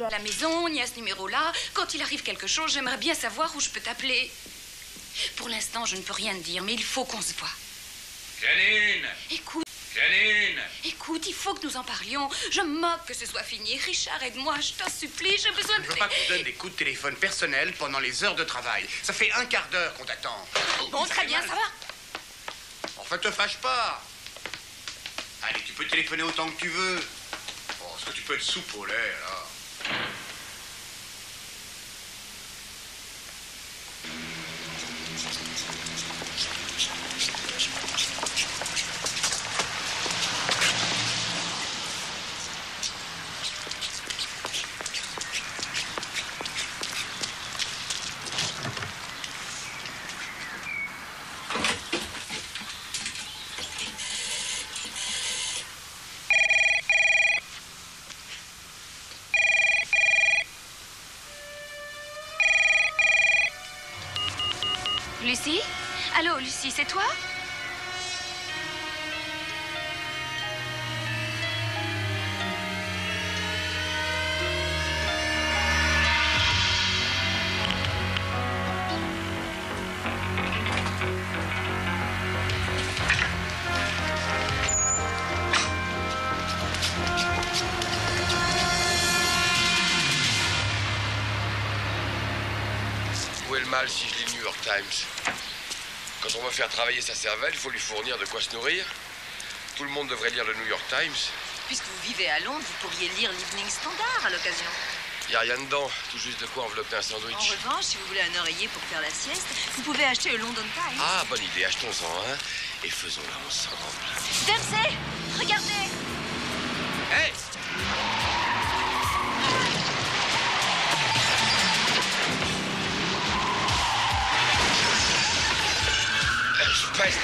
à la maison, ni à ce numéro-là. Quand il arrive quelque chose, j'aimerais bien savoir où je peux t'appeler. Pour l'instant, je ne peux rien te dire, mais il faut qu'on se voie. Janine! Écoute. Janine! Écoute, il faut que nous en parlions. Je me moque que ce soit fini. Richard, aide-moi, je t'en supplie, j'ai besoin de... Je veux pas que tu donnes des coups de téléphone personnels pendant les heures de travail. Ça fait un quart d'heure qu'on t'attend. Bon, très bien, ça va. Enfin, te fâche pas. Allez, tu peux téléphoner autant que tu veux. Oh, est-ce que tu peux être souple au lait, là? Lucie? Allô, Lucie, c'est toi? Où est le mal si je lis le New York Times? Quand on veut faire travailler sa cervelle, il faut lui fournir de quoi se nourrir. Tout le monde devrait lire le New York Times. Puisque vous vivez à Londres, vous pourriez lire l'Evening Standard à l'occasion. Il n'y a rien dedans, tout juste de quoi envelopper un sandwich. En revanche, si vous voulez un oreiller pour faire la sieste, vous pouvez acheter le London Times. Ah, bonne idée, achetons-en un et faisons-la ensemble. Dempsey, regardez! Hé! Je pèse.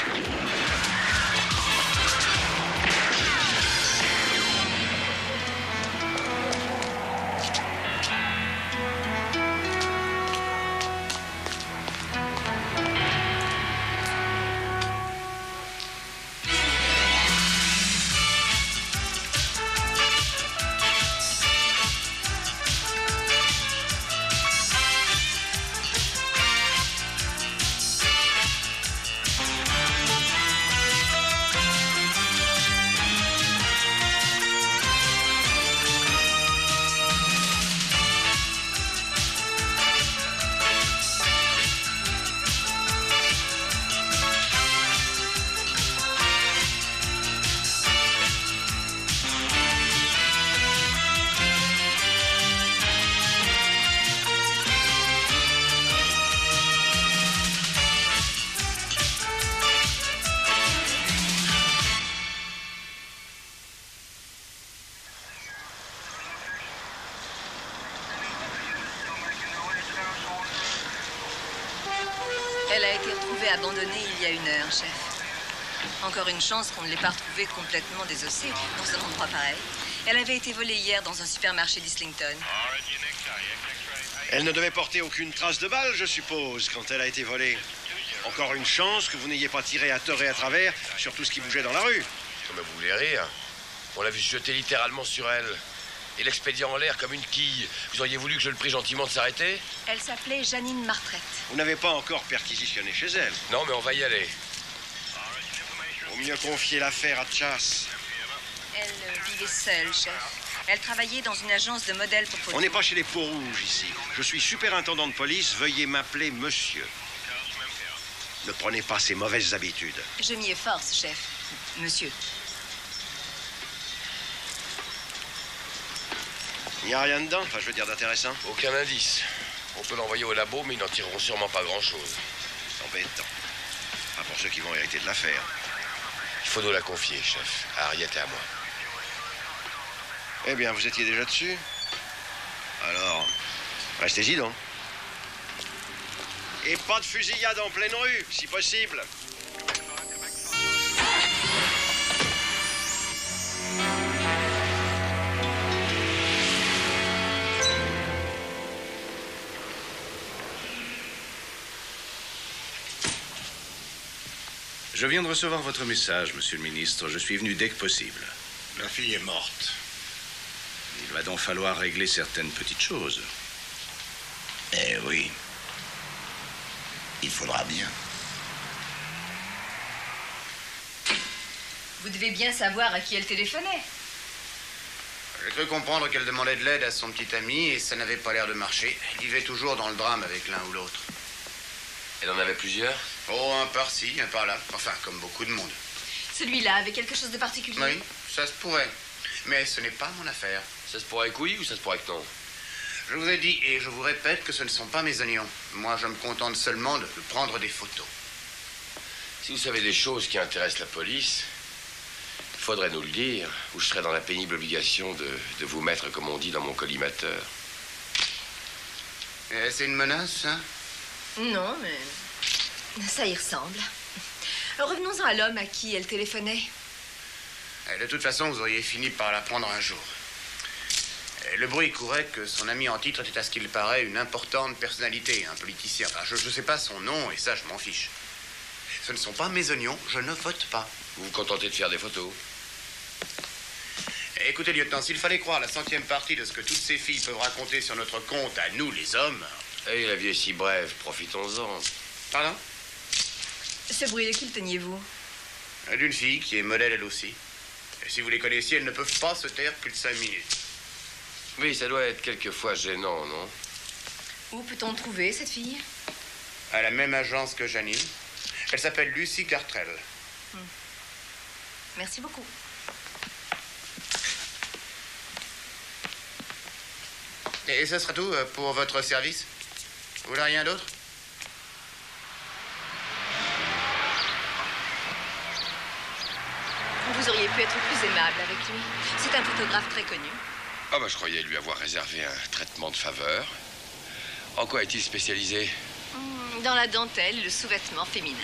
Elle a été retrouvée abandonnée il y a 1 heure, chef. Encore une chance qu'on ne l'ait pas retrouvée complètement désossée dans un endroit pareil. Elle avait été volée hier dans un supermarché d'Islington. Elle ne devait porter aucune trace de balle, je suppose, quand elle a été volée. Encore une chance que vous n'ayez pas tiré à tort et à travers sur tout ce qui bougeait dans la rue. Mais vous voulez rire? On l'a vu se jeter littéralement sur elle. Et l'expédient en l'air comme une quille. Vous auriez voulu que je le prie gentiment de s'arrêter? Elle s'appelait Janine Martrette. Vous n'avez pas encore perquisitionné chez elle. Non, mais on va y aller. Vaut mieux confier l'affaire à Chas. Elle vivait seule, chef. Elle travaillait dans une agence de modèles pour photos. On n'est pas chez les peaux rouges ici. Je suis superintendant de police. Veuillez m'appeler monsieur. Ne prenez pas ces mauvaises habitudes. Je m'y efforce, chef. Monsieur. Il n'y a rien dedans, enfin je veux dire d'intéressant. Aucun indice. On peut l'envoyer au labo, mais ils n'en tireront sûrement pas grand-chose. Embêtant. Pas pour ceux qui vont hériter de l'affaire. Il faut nous la confier, chef. À Harriet et à moi. Eh bien, vous étiez déjà dessus. Alors, restez-y donc. Et pas de fusillade en pleine rue, si possible. Je viens de recevoir votre message, monsieur le ministre. Je suis venu dès que possible. La fille est morte. Il va donc falloir régler certaines petites choses. Eh oui. Il faudra bien. Vous devez bien savoir à qui elle téléphonait. J'ai cru comprendre qu'elle demandait de l'aide à son petit ami et ça n'avait pas l'air de marcher. Elle vivait toujours dans le drame avec l'un ou l'autre. Elle en avait plusieurs? Oh, un par-ci, un par-là. Enfin, comme beaucoup de monde. Celui-là avait quelque chose de particulier? Oui, ça se pourrait. Mais ce n'est pas mon affaire. Ça se pourrait que oui ou ça se pourrait que non? Je vous ai dit et je vous répète que ce ne sont pas mes oignons. Moi, je me contente seulement de prendre des photos. Si vous savez des choses qui intéressent la police, il faudrait nous le dire, ou je serais dans la pénible obligation de vous mettre, comme on dit, dans mon collimateur. C'est une menace, ça? Non, mais ça y ressemble. Revenons-en à l'homme à qui elle téléphonait. De toute façon, vous auriez fini par l'apprendre un jour. Le bruit courait que son ami en titre était, à ce qu'il paraît, une importante personnalité, un politicien. Enfin, je ne sais pas son nom, et ça, je m'en fiche. Ce ne sont pas mes oignons, je ne vote pas. Vous vous contentez de faire des photos? Écoutez, lieutenant, s'il fallait croire la 100e partie de ce que toutes ces filles peuvent raconter sur notre compte à nous, les hommes... Eh, la vie est si brève, profitons-en. Pardon? Ce bruit de qui le teniez-vous? D'une fille qui est modèle, elle aussi. Et si vous les connaissiez, elles ne peuvent pas se taire plus de 5 minutes. Oui, ça doit être quelquefois gênant, non? Où peut-on trouver cette fille? À la même agence que Janine. Elle s'appelle Lucy Gartrell. Merci beaucoup. Et ce sera tout pour votre service? Vous voulez rien d'autre? Vous auriez pu être plus aimable avec lui. C'est un photographe très connu. Ah bah je croyais lui avoir réservé un traitement de faveur. En quoi est-il spécialisé? Dans la dentelle et le sous-vêtement féminin.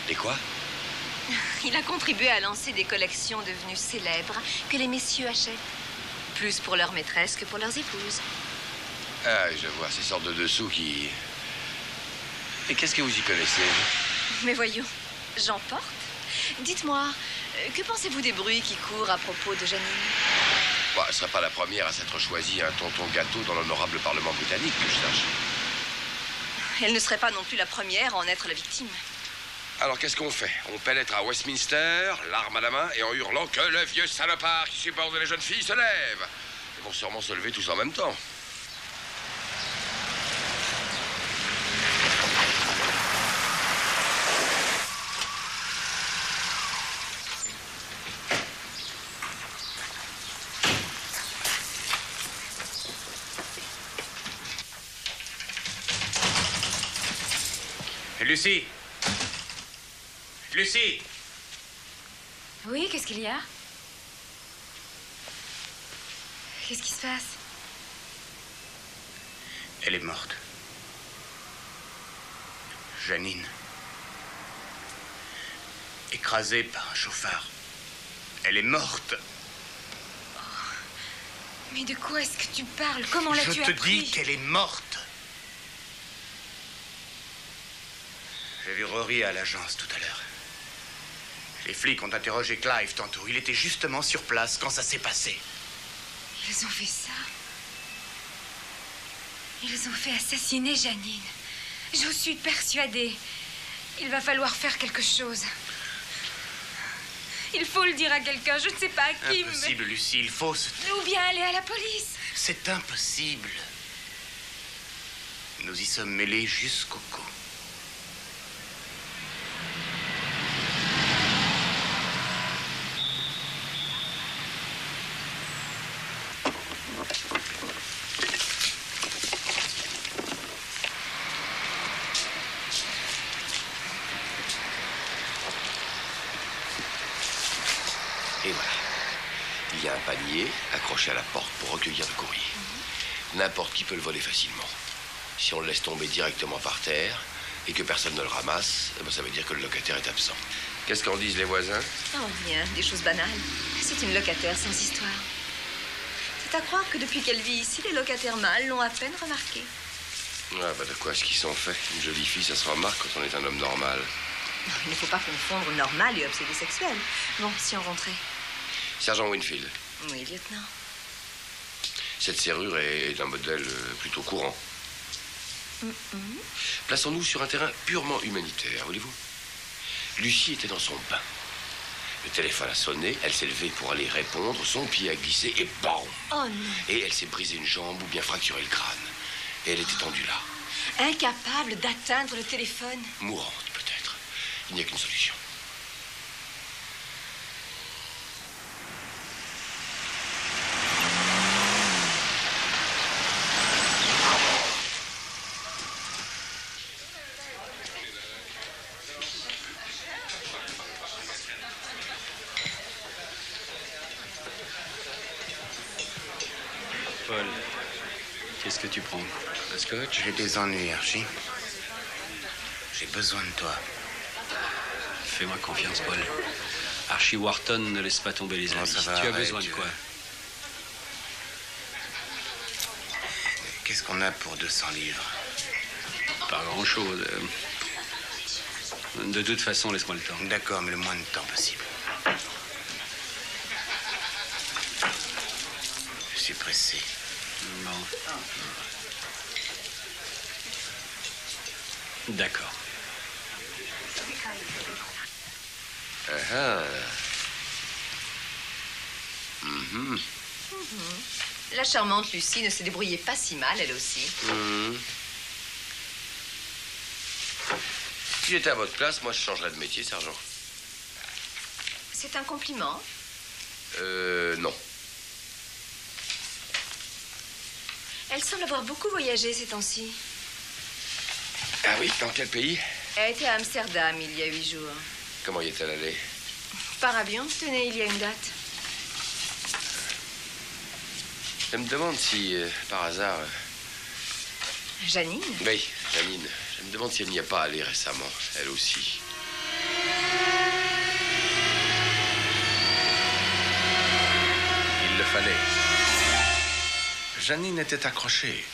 Et quoi? Il a contribué à lancer des collections devenues célèbres que les messieurs achètent. Plus pour leurs maîtresses que pour leurs épouses. Ah, je vois, ces sortes de dessous qui... Et qu'est-ce que vous y connaissez? Mais voyons, j'en porte. Dites-moi, que pensez-vous des bruits qui courent à propos de Janine? Bah, elle ne serait pas la première à s'être choisie un tonton gâteau dans l'honorable Parlement britannique, que je sache. Elle ne serait pas non plus la première à en être la victime. Alors, qu'est-ce qu'on fait? On pénètre à Westminster, l'arme à la main, et en hurlant que le vieux salopard qui supporte les jeunes filles se lève. Ils vont sûrement se lever tous en même temps. Lucie! Lucie! Oui, qu'est-ce qu'il y a? Qu'est-ce qui se passe? Elle est morte. Janine. Écrasée par un chauffard. Elle est morte. Mais de quoi est-ce que tu parles? Comment l'as-tu appris? Je te dis qu'elle est morte. J'ai vu Rory à l'agence tout à l'heure. Les flics ont interrogé Clive tantôt. Il était justement sur place quand ça s'est passé. Ils ont fait ça. Ils ont fait assassiner Janine. J'en suis persuadée. Il va falloir faire quelque chose. Il faut le dire à quelqu'un, je ne sais pas à qui, Impossible, mais... Lucie, il faut se... Ou bien aller à la police. C'est impossible. Nous y sommes mêlés jusqu'au cou. Et voilà. Il y a un panier accroché à la porte pour recueillir le courrier. N'importe qui peut le voler facilement. Si on le laisse tomber directement par terre et que personne ne le ramasse, eh ben ça veut dire que le locataire est absent. Qu'est-ce qu'en disent les voisins? Oh, rien, des choses banales. C'est une locataire sans histoire. C'est à croire que depuis qu'elle vit ici, les locataires mâles l'ont à peine remarqué. Ah, bah de quoi est-ce qu'ils sont faits? Une jolie fille, ça se remarque quand on est un homme normal. Il ne faut pas confondre normal et obsédé sexuel. Bon, si on rentrait. Sergent Winfield. Oui, lieutenant. Cette serrure est d'un modèle plutôt courant. Plaçons-nous sur un terrain purement humanitaire, voulez-vous? Lucie était dans son bain. Le téléphone a sonné, elle s'est levée pour aller répondre, son pied a glissé et bam! Oh non. Et elle s'est brisé une jambe ou bien fracturé le crâne. Et elle était tendue là. Incapable d'atteindre le téléphone. Mourante, peut-être. Il n'y a qu'une solution. Paul, qu'est-ce que tu prends? Un scotch? J'ai des ennuis, Archie. J'ai besoin de toi. Fais-moi confiance, Paul. Archie Wharton ne laisse pas tomber les amis. Tu as besoin de quoi? Qu'est-ce qu'on a pour 200 livres? Pas grand-chose. De toute façon, laisse-moi le temps. D'accord, mais le moins de temps possible. Je suis pressé. Bon. D'accord. La charmante Lucie ne se débrouillait pas si mal, elle aussi. Si j'étais à votre place, moi je changerais de métier, sergent. C'est un compliment? Non. Elle semble avoir beaucoup voyagé ces temps-ci. Ah oui, dans quel pays? Elle était à Amsterdam il y a 8 jours. Comment y est-elle allée? Par avion, tenez, il y a une date. Je me demande si, par hasard... Janine? Oui, Janine. Je me demande si elle n'y a pas allé récemment, elle aussi. Il le fallait. Janine était accrochée.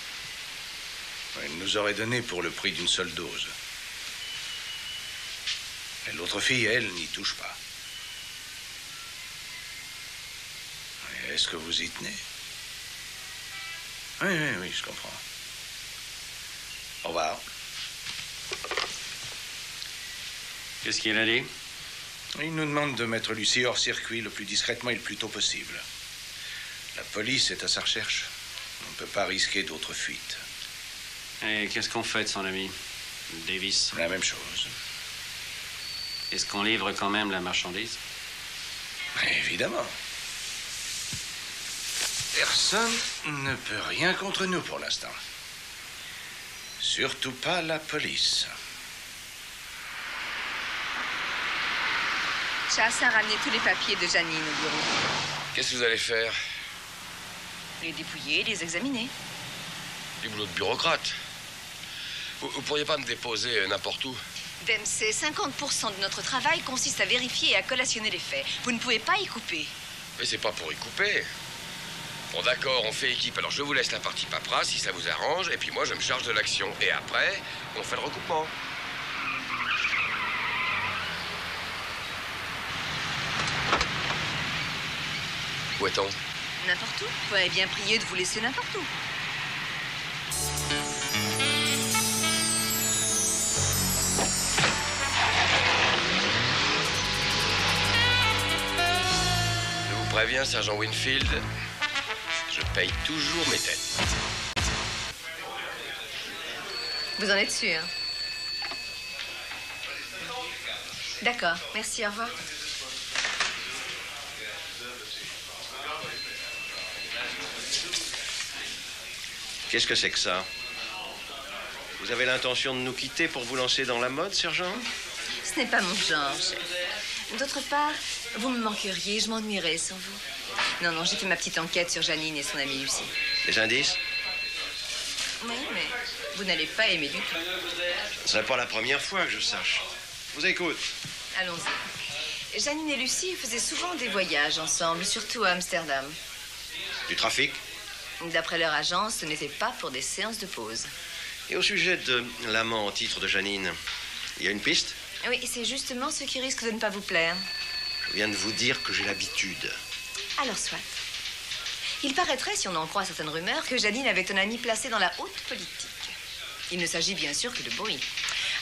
Elle nous aurait donné pour le prix d'une seule dose. Et l'autre fille, elle, n'y touche pas. Est-ce que vous y tenez? Oui, je comprends. Au revoir. Qu'est-ce qu'il a dit? Il nous demande de mettre Lucie hors circuit le plus discrètement et le plus tôt possible. La police est à sa recherche. On ne peut pas risquer d'autres fuites. Et qu'est-ce qu'on fait de son ami Davis? La même chose. Est-ce qu'on livre quand même la marchandise? Évidemment. Personne ne peut rien contre nous pour l'instant. Surtout pas la police. Chas a ramené tous les papiers de Janine au bureau. Qu'est-ce que vous allez faire? Les dépouiller, les examiner. Du boulot de bureaucrate. Vous pourriez pas me déposer n'importe où? Dempsey, 50% de notre travail consiste à vérifier et à collationner les faits. Vous ne pouvez pas y couper. Mais c'est pas pour y couper. Bon, d'accord, on fait équipe. Alors je vous laisse la partie paperasse si ça vous arrange. Et puis moi, je me charge de l'action. Et après, on fait le recoupement. Où est-on? N'importe où. Vous m'avez bien prié de vous laisser n'importe où. Je vous préviens, sergent Winfield, je paye toujours mes dettes. Vous en êtes sûr? D'accord, merci, au revoir. Qu'est-ce que c'est que ça? Vous avez l'intention de nous quitter pour vous lancer dans la mode, sergent? Ce n'est pas mon genre, chef. D'autre part, vous me manqueriez, je m'ennuierais sans vous. Non, j'ai fait ma petite enquête sur Janine et son amie Lucie. Des indices? Oui, mais vous n'allez pas aimer du tout. Ce serait pas la première fois que je sache. Je vous écoute. Allons-y. Janine et Lucie faisaient souvent des voyages ensemble, surtout à Amsterdam. Du trafic? D'après leur agence, ce n'était pas pour des séances de pause. Et au sujet de l'amant en titre de Janine, il y a une piste? Oui, c'est justement ce qui risque de ne pas vous plaire. Je viens de vous dire que j'ai l'habitude. Alors, soit. Il paraîtrait, si on en croit certaines rumeurs, que Janine avait un ami placé dans la haute politique. Il ne s'agit bien sûr que de bruit.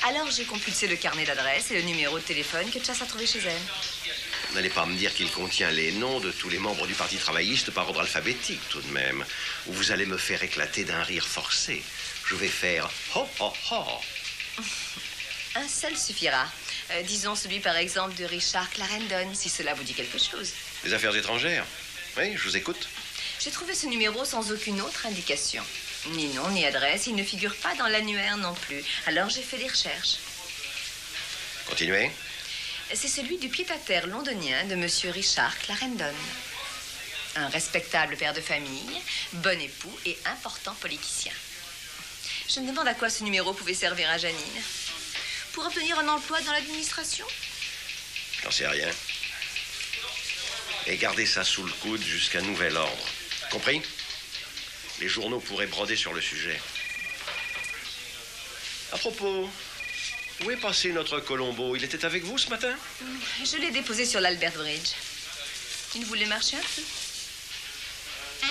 Alors j'ai compulsé le carnet d'adresse et le numéro de téléphone que Chas a trouvé chez elle. Vous n'allez pas me dire qu'il contient les noms de tous les membres du Parti travailliste par ordre alphabétique, tout de même. Ou vous allez me faire éclater d'un rire forcé. Je vais faire ho ho ho. Un seul suffira. Disons celui, par exemple, de Richard Clarendon, si cela vous dit quelque chose. Les affaires étrangères? Oui, je vous écoute. J'ai trouvé ce numéro sans aucune autre indication. Ni nom, ni adresse. Il ne figure pas dans l'annuaire non plus. Alors j'ai fait des recherches. Continuez. C'est celui du pied-à-terre londonien de monsieur Richard Clarendon. Un respectable père de famille, bon époux et important politicien. Je me demande à quoi ce numéro pouvait servir à Janine. Pour obtenir un emploi dans l'administration? J'en sais rien. Et gardez ça sous le coude jusqu'à nouvel ordre. Compris? Les journaux pourraient broder sur le sujet. À propos, où est passé notre Colombo? Il était avec vous ce matin? Je l'ai déposé sur l'Albert Bridge. Il voulait marcher un peu? Et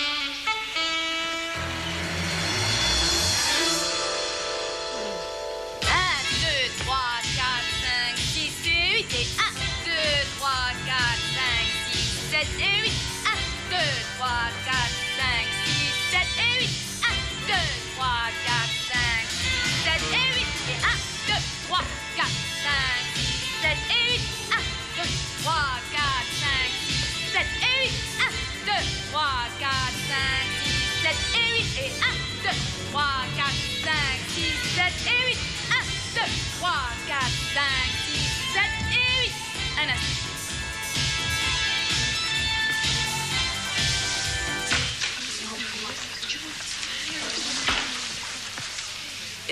1, 2, 3, 4, 5, 6, 7 et 8. 1, 2, 3, 4, 5, 6, 7 et 8. 1, 2, 3, 4, 5, 6, 7 et 8. Et 1, 2, 3, 4, 5, 6, 7 et 8. 1, 2, 3, 4, 5, 6, 7 et 8. 1, 2, 3, 4, 5, 6, 7 et 8. Et 1, 2, 3, 4, 5, 6, 7 et 8. 1, 2, 3, 4, 5, 6, 7 et 8. Un instant.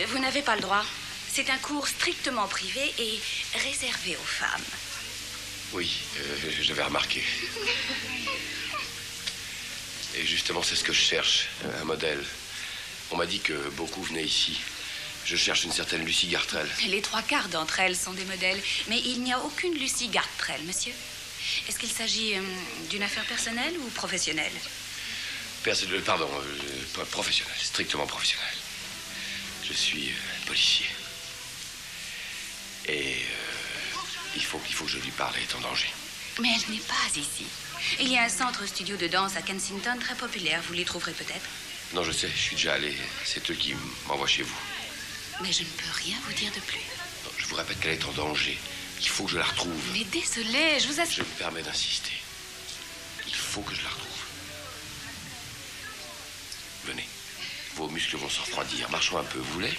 Vous n'avez pas le droit. C'est un cours strictement privé et réservé aux femmes. Oui, j'avais remarqué. Et justement, c'est ce que je cherche, un modèle. On m'a dit que beaucoup venaient ici. Je cherche une certaine Lucy Gartrell. Les 3/4 d'entre elles sont des modèles, mais il n'y a aucune Lucy Gartrell, monsieur. Est-ce qu'il s'agit d'une affaire personnelle ou professionnelle? Pardon, professionnel, strictement professionnel. Je suis policier. Et il faut que je lui parle, elle est en danger. Mais elle n'est pas ici. Il y a un centre studio de danse à Kensington très populaire. Vous l'y trouverez peut-être. Non, je sais, je suis déjà allé. C'est eux qui m'envoient chez vous. Mais je ne peux rien vous dire de plus. Non, je vous répète qu'elle est en danger. Il faut que je la retrouve. Mais désolé, je vous assure. Je me permets d'insister. Il faut que je la retrouve. Venez. Vos muscles vont se refroidir. Marchons un peu, vous voulez?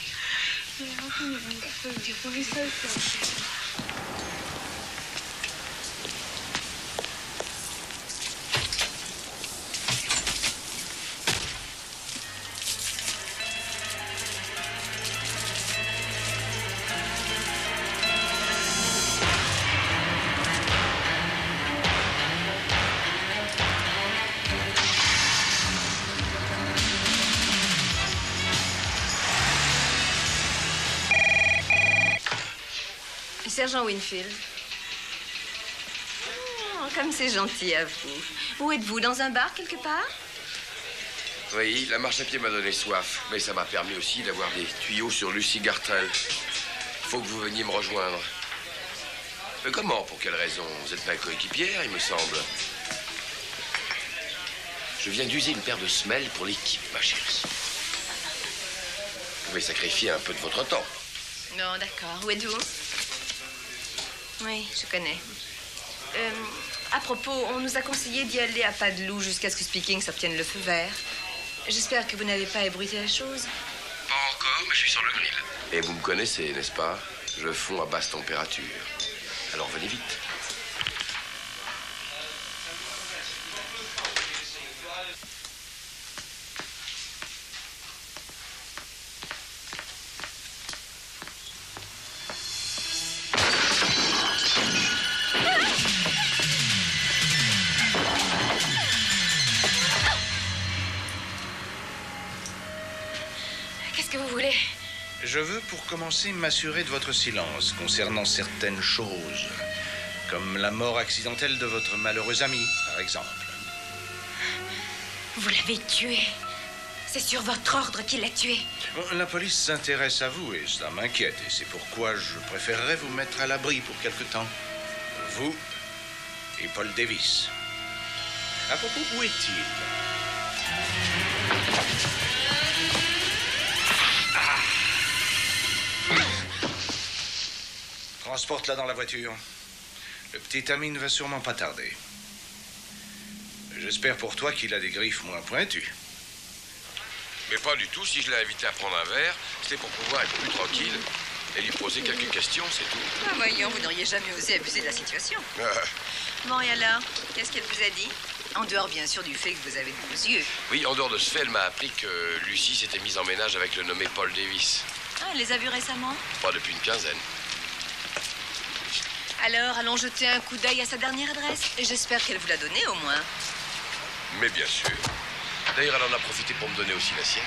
Sergent Winfield. Oh, comme c'est gentil à vous. Où êtes-vous? Dans un bar quelque part? Oui, la marche à pied m'a donné soif. Mais ça m'a permis aussi d'avoir des tuyaux sur Lucy Gartrell. Faut que vous veniez me rejoindre. Mais comment? Pour quelle raison? Vous êtes ma coéquipière, il me semble. Je viens d'user une paire de semelles pour l'équipe, ma chérie. Vous pouvez sacrifier un peu de votre temps. Non, d'accord. Où êtes-vous? Oui, je connais. À propos, on nous a conseillé d'y aller à pas de loup jusqu'à ce que Speaking s'obtienne le feu vert. J'espère que vous n'avez pas ébruité la chose. Pas encore, mais je suis sur le grill. Et vous me connaissez, n'est-ce pas? Je fonds à basse température. Alors venez vite. Je veux, pour commencer, m'assurer de votre silence concernant certaines choses, comme la mort accidentelle de votre malheureux ami, par exemple. Vous l'avez tué. C'est sur votre ordre qu'il l'a tué. Bon, la police s'intéresse à vous et cela m'inquiète. Et c'est pourquoi je préférerais vous mettre à l'abri pour quelque temps. Vous et Paul Davis. À propos, où est-il? Transporte-la dans la voiture. Le petit ami ne va sûrement pas tarder. J'espère pour toi qu'il a des griffes moins pointues. Mais pas du tout. Si je l'ai invité à prendre un verre, c'était pour pouvoir être plus tranquille et lui poser quelques questions, c'est tout. Ah, voyons, vous n'auriez jamais osé abuser de la situation. Bon, et alors, qu'est-ce qu'elle vous a dit? En dehors, bien sûr, du fait que vous avez de beaux yeux. Oui, en dehors de ce fait, elle m'a appris que Lucie s'était mise en ménage avec le nommé Paul Davis. Ah, elle les a vus récemment? Pas depuis une quinzaine. Alors, allons jeter un coup d'œil à sa dernière adresse. Et j'espère qu'elle vous l'a donnée, au moins. Mais bien sûr. D'ailleurs, elle en a profité pour me donner aussi la sienne.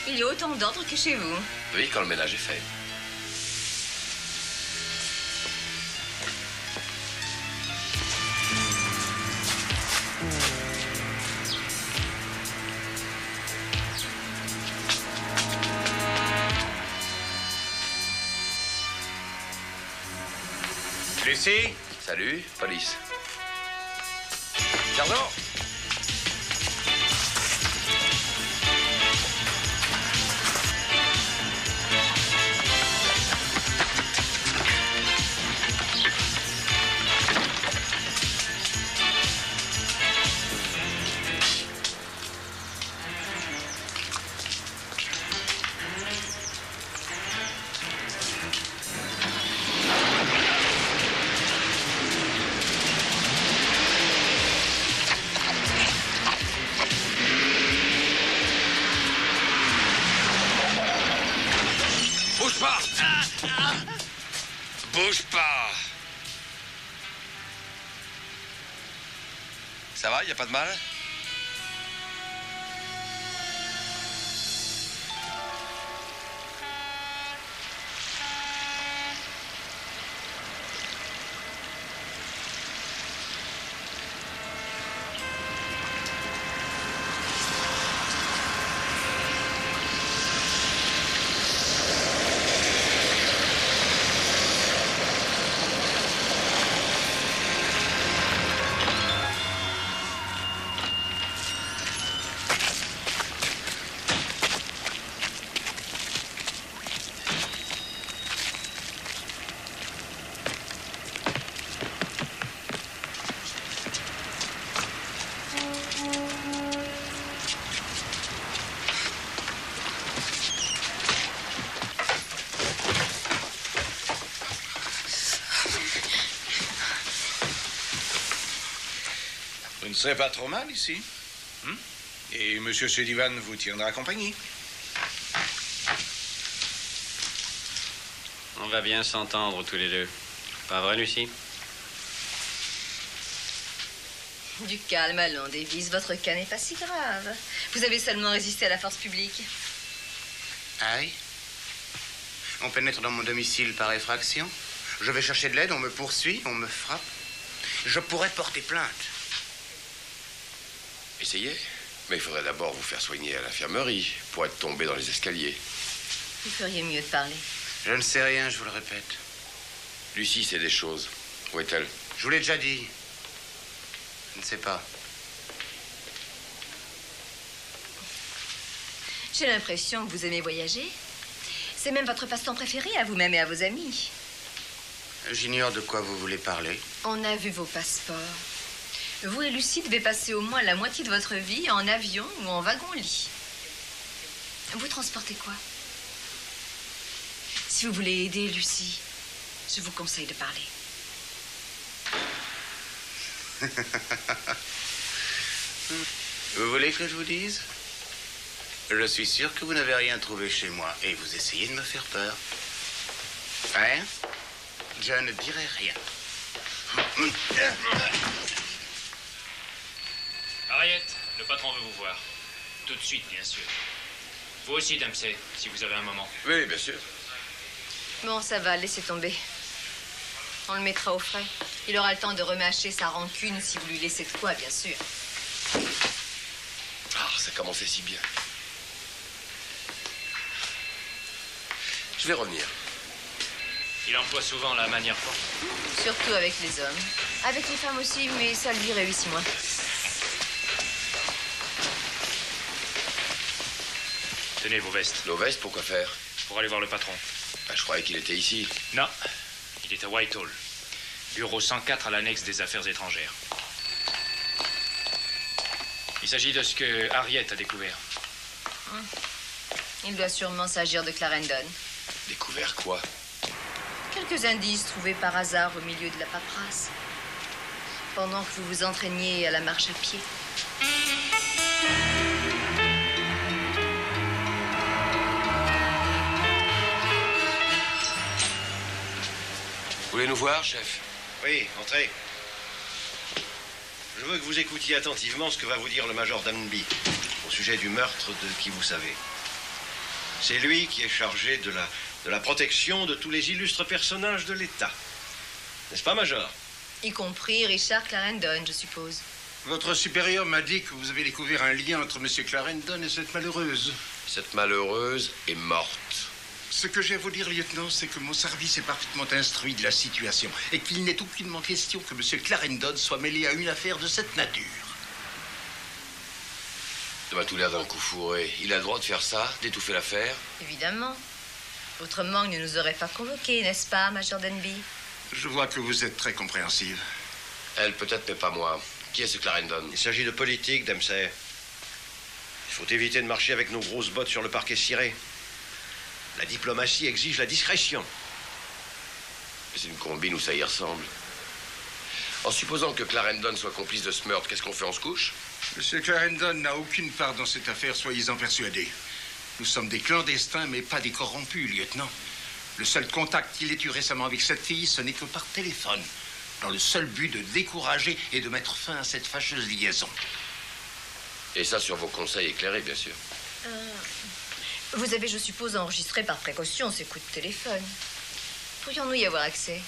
Il y a autant d'ordre que chez vous. Oui, quand le ménage est fait. Lucie? Salut, police. Pardon? Bouge pas! Bouge pas! Ça va, y a pas de mal? Vous ne serez pas trop mal ici. Et Monsieur Sullivan vous tiendra compagnie. On va bien s'entendre tous les deux. Pas vrai, Lucie? Du calme, allons, Davis. Votre cas n'est pas si grave. Vous avez seulement résisté à la force publique. Aïe. On pénètre dans mon domicile par effraction. Je vais chercher de l'aide, on me poursuit, on me frappe. Je pourrais porter plainte. Essayez. Mais il faudrait d'abord vous faire soigner à l'infirmerie pour être tombé dans les escaliers. Vous feriez mieux de parler. Je ne sais rien, je vous le répète. Lucie sait des choses. Où est-elle? Je vous l'ai déjà dit. Je ne sais pas. J'ai l'impression que vous aimez voyager. C'est même votre passe-temps préféré à vous-même et à vos amis. J'ignore de quoi vous voulez parler. On a vu vos passeports. Vous et Lucie devez passer au moins la moitié de votre vie en avion ou en wagon-lit. Vous transportez quoi? Si vous voulez aider Lucie, je vous conseille de parler. Vous voulez que je vous dise? Je suis sûr que vous n'avez rien trouvé chez moi et vous essayez de me faire peur. Hein? Je ne dirai rien. Harriet, le patron veut vous voir. Tout de suite, bien sûr. Vous aussi, Dempsey, si vous avez un moment. Oui, bien sûr. Bon, ça va, laissez tomber. On le mettra au frais. Il aura le temps de remâcher sa rancune si vous lui laissez de quoi, bien sûr. Ah, ça commençait si bien. Je vais revenir. Il emploie souvent la manière forte. Surtout avec les hommes. Avec les femmes aussi, mais ça lui réussit moins. Tenez vos vestes. Nos vestes, pourquoi faire? Pour aller voir le patron. Ben, je croyais qu'il était ici. Non, il est à Whitehall. Bureau 104 à l'annexe des affaires étrangères. Il s'agit de ce que Harriet a découvert. Il doit sûrement s'agir de Clarendon. Découvert quoi? Quelques indices trouvés par hasard au milieu de la paperasse. Pendant que vous vous entraîniez à la marche à pied. Vous voulez nous voir, chef? Oui, entrez. Je veux que vous écoutiez attentivement ce que va vous dire le major Danby au sujet du meurtre de qui vous savez. C'est lui qui est chargé de la protection de tous les illustres personnages de l'État. N'est-ce pas, major? Y compris Richard Clarendon, je suppose. Votre supérieur m'a dit que vous avez découvert un lien entre M. Clarendon et cette malheureuse. Cette malheureuse est morte. Ce que j'ai à vous dire, lieutenant, c'est que mon service est parfaitement instruit de la situation et qu'il n'est aucunement question que M. Clarendon soit mêlé à une affaire de cette nature. Ça m'a tout l'air d'un coup fourré. Il a le droit de faire ça, d'étouffer l'affaire? Évidemment. Autrement, il ne nous aurait pas convoqués, n'est-ce pas, major Danby? Je vois que vous êtes très compréhensive. Elle peut-être, mais pas moi. Qui est ce Clarendon? Il s'agit de politique, Dempsey. Il faut éviter de marcher avec nos grosses bottes sur le parquet ciré. La diplomatie exige la discrétion. C'est une combine où ça y ressemble. En supposant que Clarendon soit complice de ce meurtre, qu'est-ce qu'on fait? On se couche? M. Clarendon n'a aucune part dans cette affaire, soyez-en persuadés. Nous sommes des clandestins, mais pas des corrompus, lieutenant. Le seul contact qu'il ait eu récemment avec cette fille, ce n'est que par téléphone, dans le seul but de décourager et de mettre fin à cette fâcheuse liaison. Et ça sur vos conseils éclairés, bien sûr. Vous avez, je suppose, enregistré par précaution ces coups de téléphone. Pourrions-nous y avoir accès?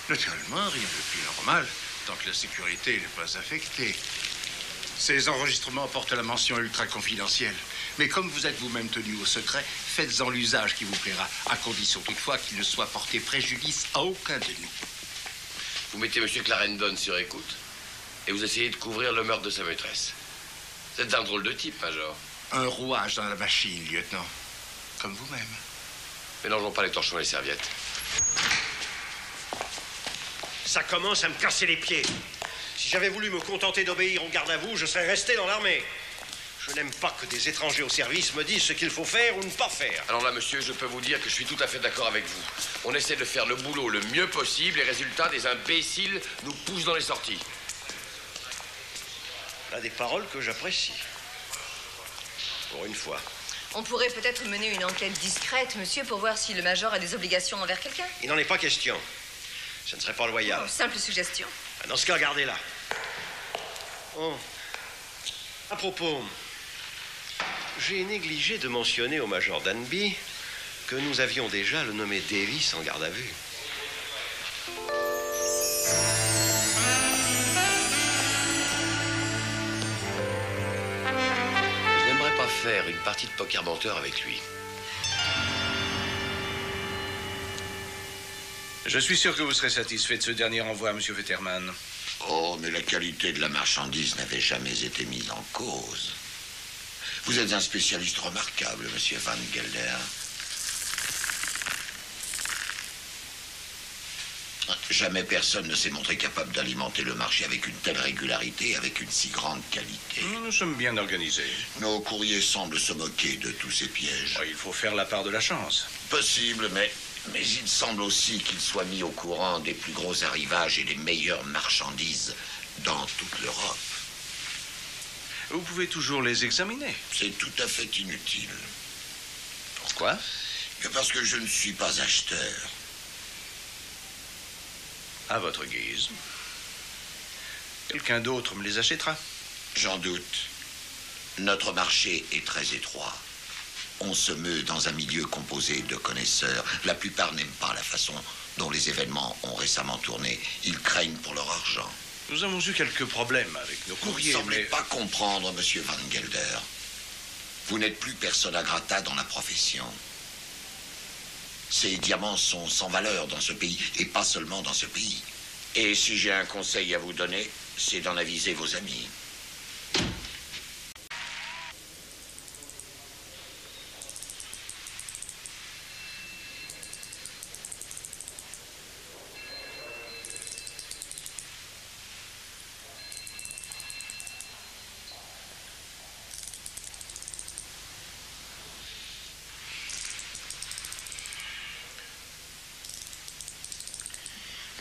Naturellement, rien de plus normal, tant que la sécurité n'est pas affectée. Ces enregistrements portent la mention ultra confidentielle. Mais comme vous êtes vous-même tenu au secret, faites-en l'usage qui vous plaira, à condition toutefois qu'il ne soit porté préjudice à aucun de nous. Vous mettez M. Clarendon sur écoute et vous essayez de couvrir le meurtre de sa maîtresse. Vous êtes un drôle de type, major. Un rouage dans la machine, lieutenant. Comme vous-même. Mélangeons pas les torchons et les serviettes. Ça commence à me casser les pieds. Si j'avais voulu me contenter d'obéir au garde à vous, je serais resté dans l'armée. Je n'aime pas que des étrangers au service me disent ce qu'il faut faire ou ne pas faire. Alors là, monsieur, je peux vous dire que je suis tout à fait d'accord avec vous. On essaie de faire le boulot le mieux possible. Les résultats, des imbéciles nous poussent dans les sorties. Là, des paroles que j'apprécie. Pour une fois. On pourrait peut-être mener une enquête discrète, monsieur, pour voir si le major a des obligations envers quelqu'un. Il n'en est pas question. Ce ne serait pas loyal. Oh, simple suggestion. Dans ce cas, regardez-la. Oh. À propos, j'ai négligé de mentionner au major Danby que nous avions déjà le nommé Davis en garde à vue. Je n'aimerais pas faire une partie de poker menteur avec lui. Je suis sûr que vous serez satisfait de ce dernier envoi, monsieur Vetterman. Oh, mais la qualité de la marchandise n'avait jamais été mise en cause. Vous êtes un spécialiste remarquable, monsieur Van Gelder. Jamais personne ne s'est montré capable d'alimenter le marché avec une telle régularité, avec une si grande qualité. Nous sommes bien organisés. Nos courriers semblent se moquer de tous ces pièges. Il faut faire la part de la chance. Possible, mais il semble aussi qu'ils soient mis au courant des plus gros arrivages et des meilleures marchandises dans toute l'Europe. Vous pouvez toujours les examiner. C'est tout à fait inutile. Pourquoi? Parce que je ne suis pas acheteur. À votre guise. Quelqu'un d'autre me les achètera. J'en doute. Notre marché est très étroit. On se meut dans un milieu composé de connaisseurs. La plupart n'aiment pas la façon dont les événements ont récemment tourné. Ils craignent pour leur argent. Nous avons eu quelques problèmes avec nos courriers, Vous ne semblez pas comprendre, monsieur Van Gelder. Vous n'êtes plus persona grata dans la profession. Ces diamants sont sans valeur dans ce pays, et pas seulement dans ce pays. Et si j'ai un conseil à vous donner, c'est d'en aviser vos amis.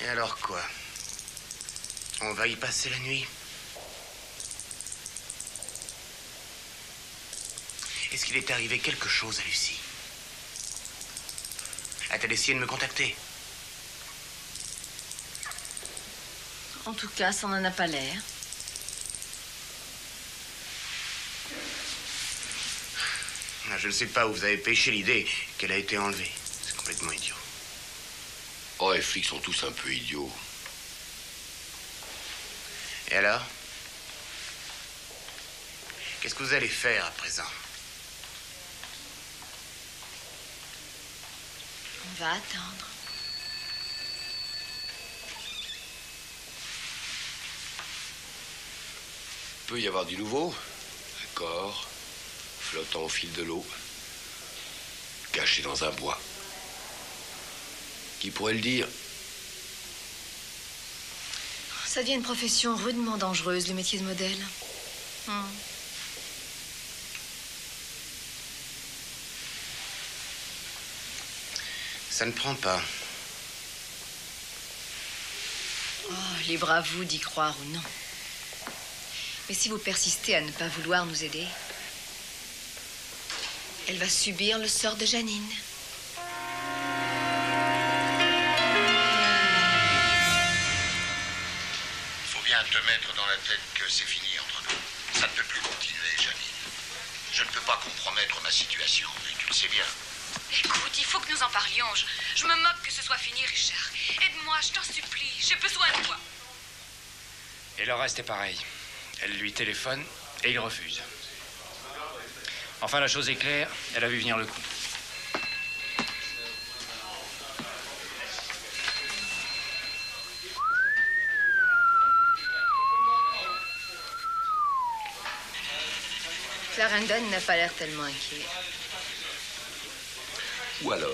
Et alors quoi? On va y passer la nuit? Est-ce qu'il est arrivé quelque chose à Lucie? A-t-elle essayé de me contacter? En tout cas, ça n'en a pas l'air. Je ne sais pas où vous avez pêché l'idée qu'elle a été enlevée. C'est complètement idiot. Oh, les flics sont tous un peu idiots. Et alors? Qu'est-ce que vous allez faire à présent? On va attendre. Peut y avoir du nouveau. Un corps flottant au fil de l'eau, caché dans un bois. Qui pourrait le dire? Ça devient une profession rudement dangereuse, le métier de modèle. Ça ne prend pas. Oh, libre à vous d'y croire ou non. Mais si vous persistez à ne pas vouloir nous aider, elle va subir le sort de Janine. Te mettre dans la tête que c'est fini entre nous. Ça ne peut plus continuer, Janine. Je ne peux pas compromettre ma situation, et tu le sais bien. Écoute, il faut que nous en parlions. Je me moque que ce soit fini, Richard. Aide-moi, je t'en supplie. J'ai besoin de toi. Et le reste est pareil. Elle lui téléphone et il refuse. Enfin, la chose est claire, elle a vu venir le coup. Clarendon n'a pas l'air tellement inquiet. Ou alors,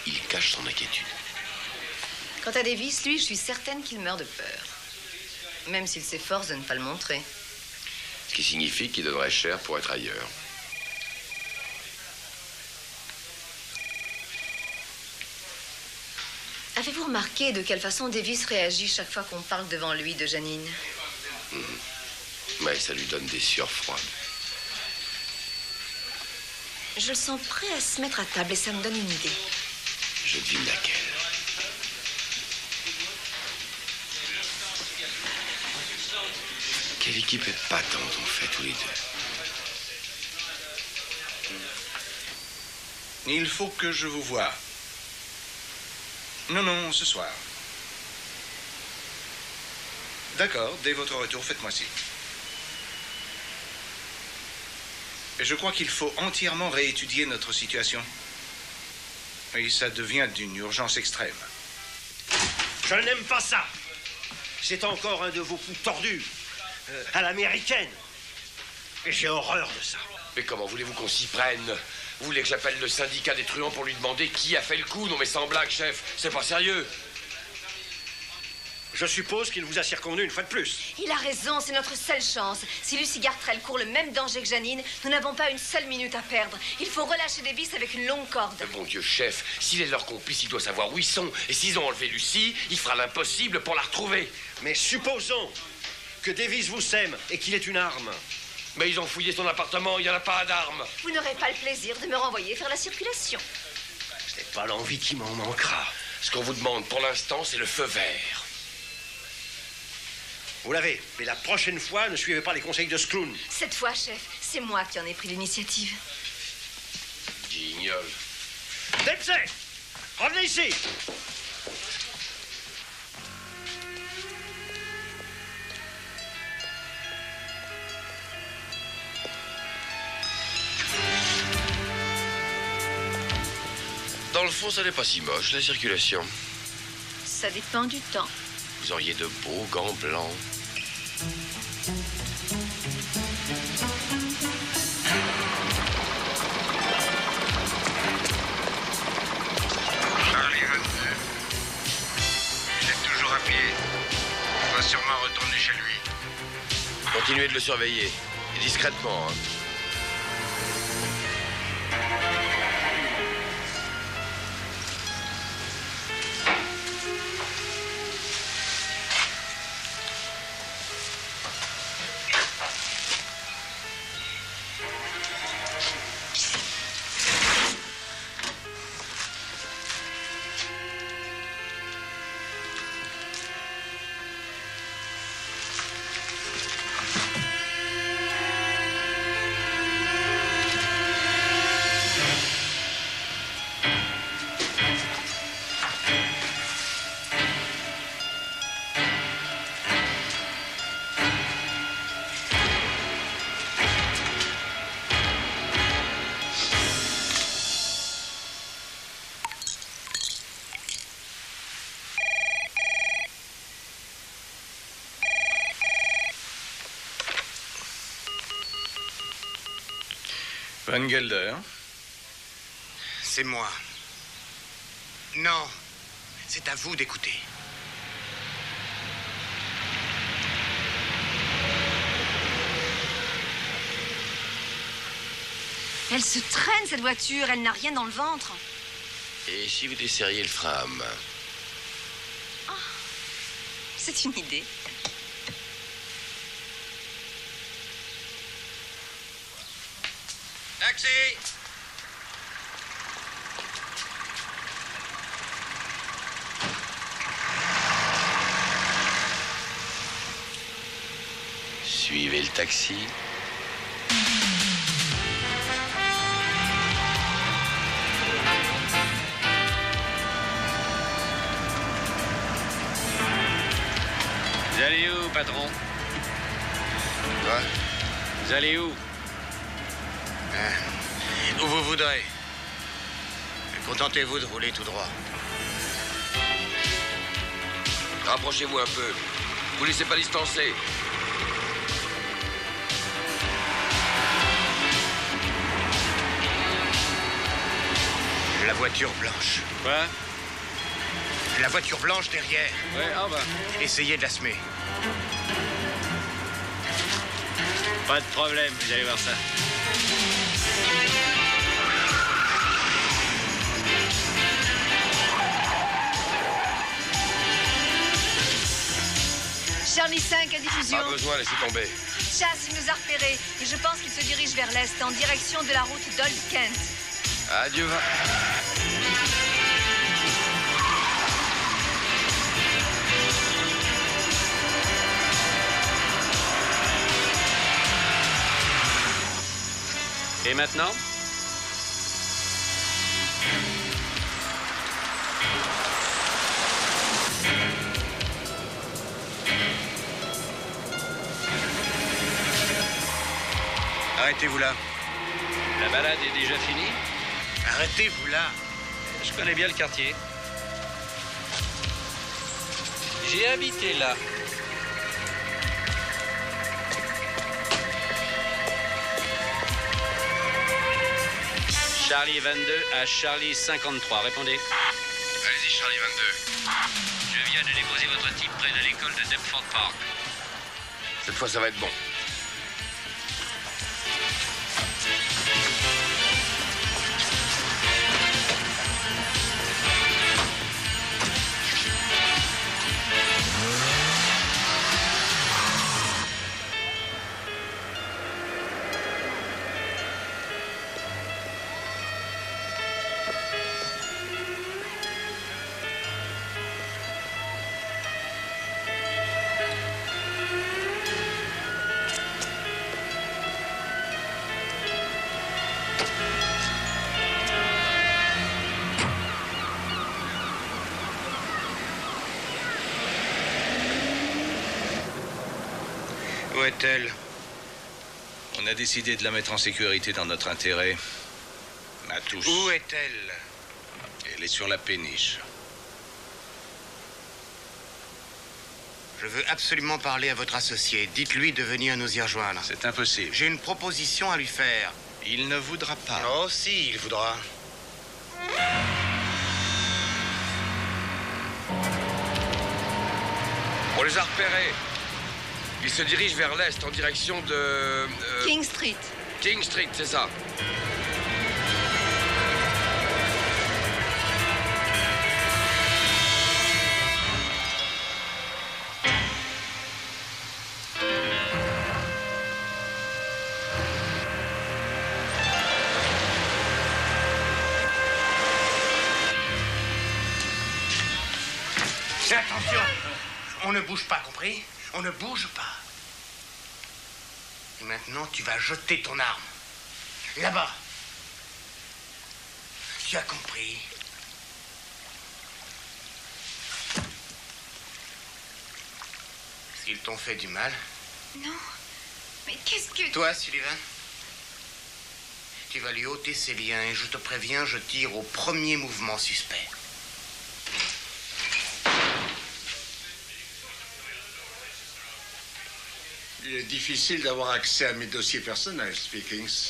il cache son inquiétude. Quant à Davis, lui, je suis certaine qu'il meurt de peur. Même s'il s'efforce de ne pas le montrer. Ce qui signifie qu'il donnerait cher pour être ailleurs. Avez-vous remarqué de quelle façon Davis réagit chaque fois qu'on parle devant lui de Janine? Mais ça lui donne des sueurs froides. Je le sens prêt à se mettre à table et ça me donne une idée. Je devine laquelle. Quelle équipe épatante on fait tous les deux. Il faut que je vous voie. Non, ce soir. D'accord, dès votre retour, faites-moi signe. Et je crois qu'il faut entièrement réétudier notre situation. Et ça devient d'une urgence extrême. Je n'aime pas ça. C'est encore un de vos coups tordus. À l'américaine. Et j'ai horreur de ça. Mais comment voulez-vous qu'on s'y prenne? Vous voulez que j'appelle le syndicat des truands pour lui demander qui a fait le coup? Non mais sans blague, chef, c'est pas sérieux. Je suppose qu'il vous a circonvenu une fois de plus. Il a raison, c'est notre seule chance. Si Lucy Gartrell court le même danger que Janine, nous n'avons pas une seule minute à perdre. Il faut relâcher Davis avec une longue corde. Mais bon Dieu, chef, s'il est leur complice, il doit savoir où ils sont. Et s'ils ont enlevé Lucy, il fera l'impossible pour la retrouver. Mais supposons que Davis vous sème et qu'il ait une arme. Mais ils ont fouillé son appartement, il n'y en a pas d'armes. Vous n'aurez pas le plaisir de me renvoyer faire la circulation. Ce n'est pas l'envie qui m'en manquera. Ce qu'on vous demande pour l'instant, c'est le feu vert. Vous l'avez, mais la prochaine fois, ne suivez pas les conseils de Scloon. Cette fois, chef, c'est moi qui en ai pris l'initiative. Guignol. Dempsey, revenez ici. Dans le fond, ça n'est pas si moche, la circulation. Ça dépend du temps. Vous auriez de beaux gants blancs. Charlie 29. Il est toujours à pied. Il va sûrement retourner chez lui. Continuez de le surveiller. Et discrètement, hein. Van Gelder. C'est moi. Non, c'est à vous d'écouter. Elle se traîne, cette voiture. Elle n'a rien dans le ventre. Et si vous desserriez le frein à main? Oh, c'est une idée. Taxi! Suivez le taxi. Vous allez où, patron? Quoi? Vous allez où? Où vous voudrez. Contentez-vous de rouler tout droit. Rapprochez-vous un peu. Vous laissez pas distancer. La voiture blanche. Quoi? La voiture blanche derrière. Ouais, ah bah. Essayez de la semer. Pas de problème, vous allez voir ça. Charlie 5 à diffusion. Pas besoin, laissez tomber. Chasse, il nous a repérés. Et je pense qu'il se dirige vers l'est, en direction de la route d'Old Kent. Adieu. Et maintenant? Arrêtez-vous là. La balade est déjà finie? Arrêtez-vous là. Je connais bien le quartier. J'ai habité là. Charlie 22 à Charlie 53. Répondez. Allez-y, Charlie 22. Je viens de déposer votre type près de l'école de Deptford Park. Cette fois, ça va être bon. Où est-elle? On a décidé de la mettre en sécurité dans notre intérêt. À tous. Où est-elle? Elle est sur la péniche. Je veux absolument parler à votre associé. Dites-lui de venir nous y rejoindre. C'est impossible. J'ai une proposition à lui faire. Il ne voudra pas. Oh, si, il voudra. On les a repérés. Ils se dirigent vers l'est en direction de... King Street. King Street, c'est ça. Fais attention. On ne bouge pas, compris? On ne bouge pas. Et maintenant, tu vas jeter ton arme. Là-bas. Tu as compris? S'ils t'ont fait du mal. Non. Mais qu'est-ce que... Toi, Sullivan, tu vas lui ôter ses liens et je te préviens, je tire au premier mouvement suspect. Il est difficile d'avoir accès à mes dossiers personnels, Speakings.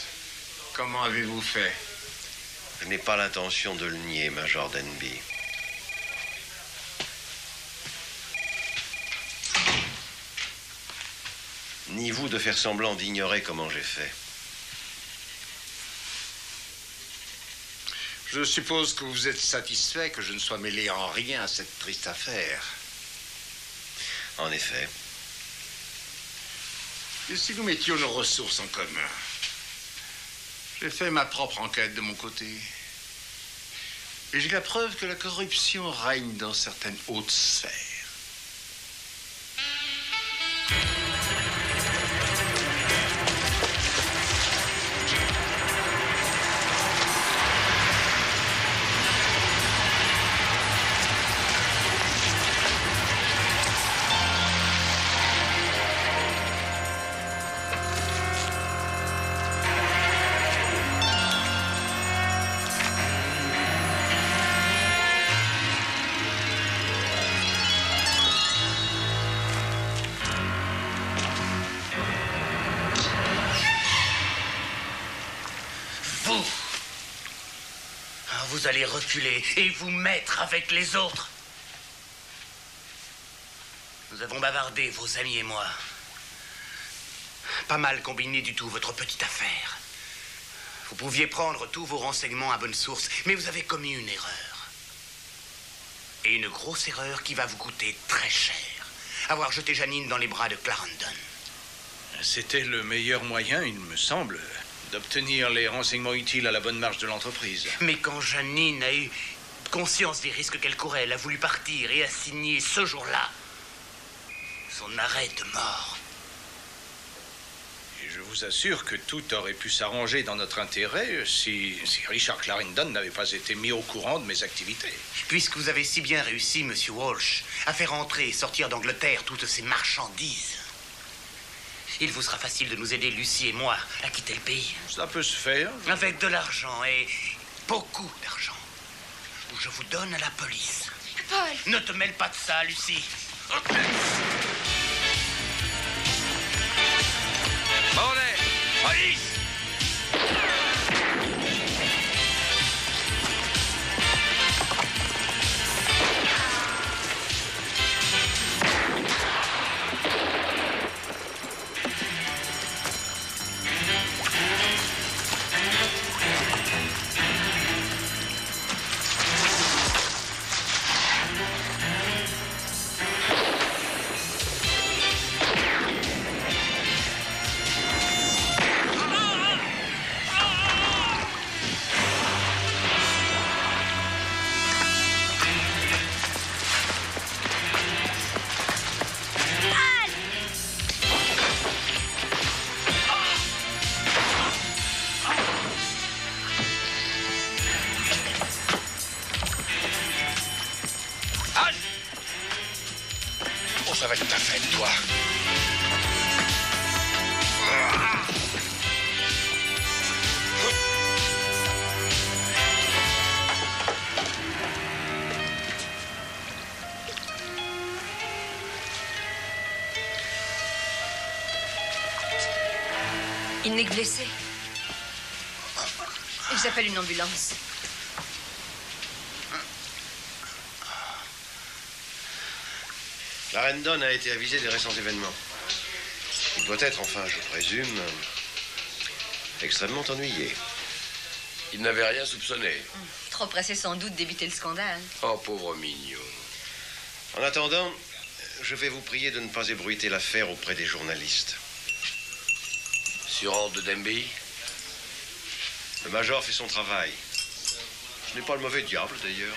Comment avez-vous fait? Je n'ai pas l'intention de le nier, Major Denby. Ni vous de faire semblant d'ignorer comment j'ai fait. Je suppose que vous êtes satisfait que je ne sois mêlé en rien à cette triste affaire. En effet. Et si nous mettions nos ressources en commun? J'ai fait ma propre enquête de mon côté. Et j'ai la preuve que la corruption règne dans certaines hautes sphères. Vous allez reculer et vous mettre avec les autres. Nous avons bavardé, vos amis et moi. Pas mal combiné du tout, votre petite affaire. Vous pouviez prendre tous vos renseignements à bonne source, mais vous avez commis une erreur. Et une grosse erreur qui va vous coûter très cher. Avoir jeté Janine dans les bras de Clarendon. C'était le meilleur moyen, il me semble, d'obtenir les renseignements utiles à la bonne marche de l'entreprise. Mais quand Janine a eu conscience des risques qu'elle courait, elle a voulu partir et a signé ce jour-là son arrêt de mort. Et je vous assure que tout aurait pu s'arranger dans notre intérêt si Richard Clarendon n'avait pas été mis au courant de mes activités. Puisque vous avez si bien réussi, Monsieur Walsh, à faire entrer et sortir d'Angleterre toutes ces marchandises, il vous sera facile de nous aider, Lucie et moi, à quitter le pays. Ça peut se faire. Avec de l'argent, et beaucoup d'argent. Ou je vous donne à la police. Paul! Ne te mêle pas de ça, Lucie. Morlaix, police! ça va être ta fête, toi. Il n'est que blessé. J'appelle une ambulance. La Rendon a été avisée des récents événements. Il doit être, enfin, je présume, extrêmement ennuyé. Il n'avait rien soupçonné. Trop pressé sans doute d'éviter le scandale. Oh, pauvre mignon. En attendant, je vais vous prier de ne pas ébruiter l'affaire auprès des journalistes. Sur ordre de Demby? Le major fait son travail. Ce n'est pas le mauvais diable, d'ailleurs.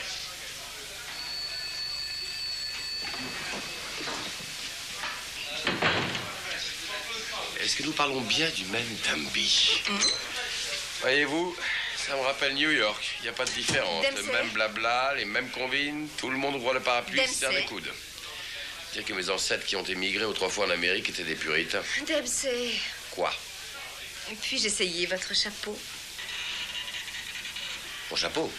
Est-ce que nous parlons bien du même Demby? Voyez-vous, ça me rappelle New York. Il n'y a pas de différence. Dempsey. Le même blabla, les mêmes combines, tout le monde ouvre le parapluie et se serre Dempsey. les coudes. Dire que mes ancêtres qui ont émigré autrefois en Amérique étaient des puritains. Dempsey. Quoi? Puis-je essayer votre chapeau? Mon chapeau?